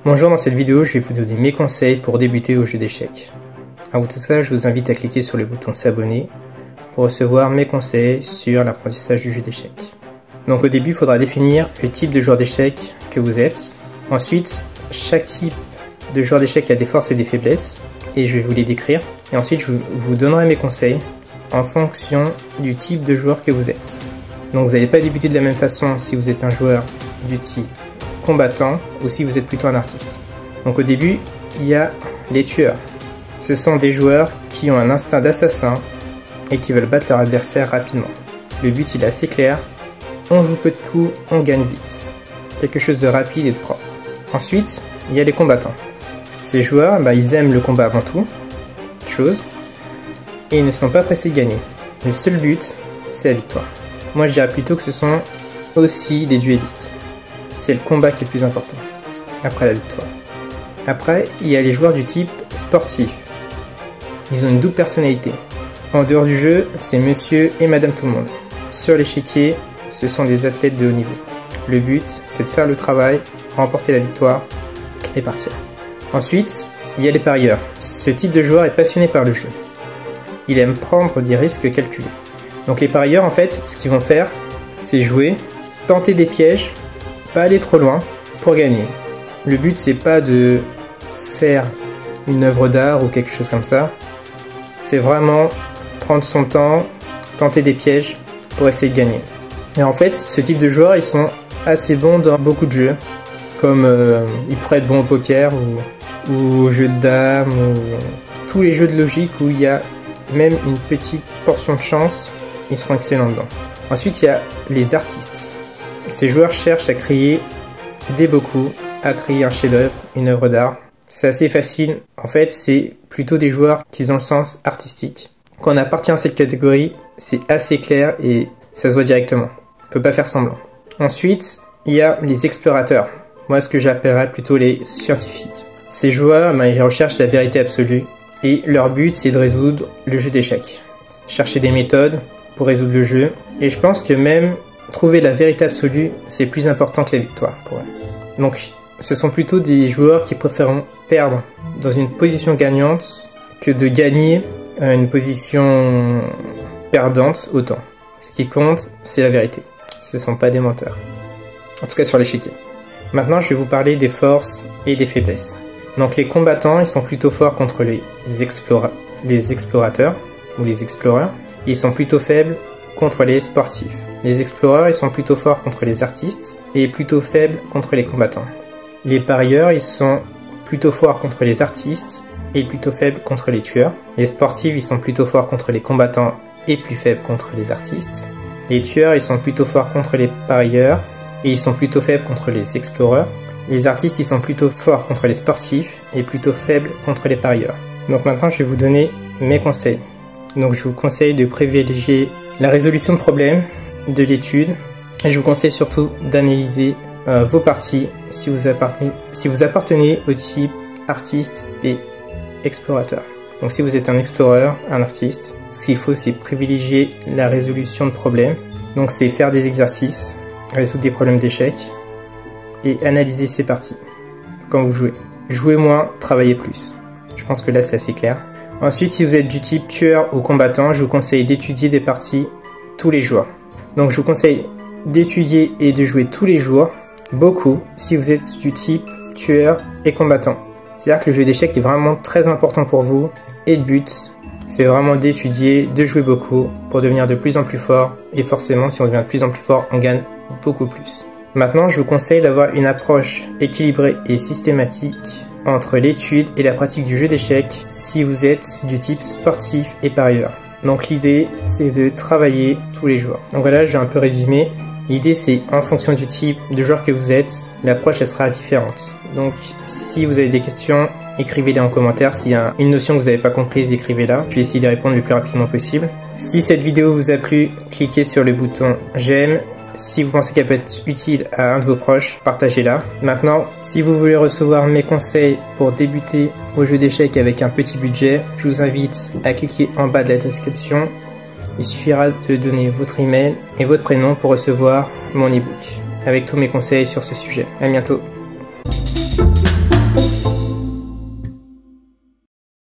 Bonjour, dans cette vidéo, je vais vous donner mes conseils pour débuter au jeu d'échecs. Avant tout ça, je vous invite à cliquer sur le bouton s'abonner pour recevoir mes conseils sur l'apprentissage du jeu d'échecs. Donc au début, il faudra définir le type de joueur d'échecs que vous êtes. Ensuite, chaque type de joueur d'échecs a des forces et des faiblesses, et je vais vous les décrire. Et ensuite, je vous donnerai mes conseils en fonction du type de joueur que vous êtes. Donc vous n'allez pas débuter de la même façon si vous êtes un joueur du type combattant ou si vous êtes plutôt un artiste. Donc au début, il y a les tueurs. Ce sont des joueurs qui ont un instinct d'assassin et qui veulent battre leur adversaire rapidement. Le but il est assez clair, on joue peu de coups, on gagne vite. Quelque chose de rapide et de propre. Ensuite, il y a les combattants. Ces joueurs, ils aiment le combat avant tout, et ils ne sont pas pressés de gagner. Le seul but, c'est la victoire. Moi je dirais plutôt que ce sont aussi des duellistes. C'est le combat qui est le plus important, après la victoire. Après, il y a les joueurs du type sportif. Ils ont une double personnalité. En dehors du jeu, c'est monsieur et madame tout le monde. Sur l'échiquier, ce sont des athlètes de haut niveau. Le but, c'est de faire le travail, remporter la victoire et partir. Ensuite, il y a les parieurs. Ce type de joueur est passionné par le jeu. Il aime prendre des risques calculés. Donc les parieurs, en fait, ce qu'ils vont faire, c'est jouer, tenter des pièges, pas aller trop loin pour gagner. Le but, c'est pas de faire une œuvre d'art ou quelque chose comme ça. C'est vraiment prendre son temps, tenter des pièges pour essayer de gagner. Et en fait, ce type de joueurs, ils sont assez bons dans beaucoup de jeux, comme ils pourraient être bons au poker ou au jeu de dames, ou tous les jeux de logique où il y a même une petite portion de chance, ils seront excellents dedans. Ensuite, il y a les artistes. Ces joueurs cherchent à créer des beaux coups, à créer un chef-d'œuvre, une œuvre d'art. C'est assez facile. En fait, c'est plutôt des joueurs qui ont le sens artistique. Quand on appartient à cette catégorie, c'est assez clair et ça se voit directement. On peut pas faire semblant. Ensuite, il y a les explorateurs. Moi, ce que j'appellerais plutôt les scientifiques. Ces joueurs, ils recherchent la vérité absolue et leur but, c'est de résoudre le jeu d'échecs. Chercher des méthodes pour résoudre le jeu. Et je pense que même trouver la vérité absolue, c'est plus important que la victoire pour eux. Donc, ce sont plutôt des joueurs qui préfèrent perdre dans une position gagnante que de gagner une position perdante autant. Ce qui compte, c'est la vérité. Ce ne sont pas des menteurs. En tout cas sur l'échiquier. Maintenant, je vais vous parler des forces et des faiblesses. Donc, les combattants, ils sont plutôt forts contre les explorateurs ou les explorers. Ils sont plutôt faibles contre les sportifs. Les explorers, ils sont plutôt forts contre les artistes et plutôt faibles contre les combattants. Les parieurs, ils sont plutôt forts contre les artistes et plutôt faibles contre les tueurs. Les sportifs, ils sont plutôt forts contre les combattants et plus faibles contre les artistes. Les tueurs, ils sont plutôt forts contre les parieurs et ils sont plutôt faibles contre les explorers. Les artistes, ils sont plutôt forts contre les sportifs et plutôt faibles contre les parieurs. Donc maintenant, je vais vous donner mes conseils. Donc je vous conseille de privilégier la résolution de problèmes, de l'étude, et je vous conseille surtout d'analyser vos parties si vous appartenez au type artiste et explorateur. Donc si vous êtes un explorer, un artiste, ce qu'il faut c'est privilégier la résolution de problèmes. Donc c'est faire des exercices, résoudre des problèmes d'échecs et analyser ses parties quand vous jouez. Jouez moins, travaillez plus. Je pense que là c'est assez clair. Ensuite, si vous êtes du type tueur ou combattant, je vous conseille d'étudier des parties tous les jours. Donc je vous conseille d'étudier et de jouer tous les jours, beaucoup, si vous êtes du type tueur et combattant. C'est-à-dire que le jeu d'échecs est vraiment très important pour vous et le but, c'est vraiment d'étudier, de jouer beaucoup pour devenir de plus en plus fort. Et forcément, si on devient de plus en plus fort, on gagne beaucoup plus. Maintenant, je vous conseille d'avoir une approche équilibrée et systématique entre l'étude et la pratique du jeu d'échecs si vous êtes du type sportif et parieur. Donc l'idée, c'est de travailler tous les jours. Donc voilà, j'ai un peu résumé. L'idée, c'est en fonction du type de joueur que vous êtes, l'approche, elle sera différente. Donc si vous avez des questions, écrivez-les en commentaire. S'il y a une notion que vous n'avez pas comprise, écrivez-la. Je vais essayer de répondre le plus rapidement possible. Si cette vidéo vous a plu, cliquez sur le bouton j'aime. Si vous pensez qu'elle peut être utile à un de vos proches, partagez-la. Maintenant, si vous voulez recevoir mes conseils pour débuter au jeu d'échecs avec un petit budget, je vous invite à cliquer en bas de la description. Il suffira de donner votre email et votre prénom pour recevoir mon ebook avec tous mes conseils sur ce sujet. À bientôt.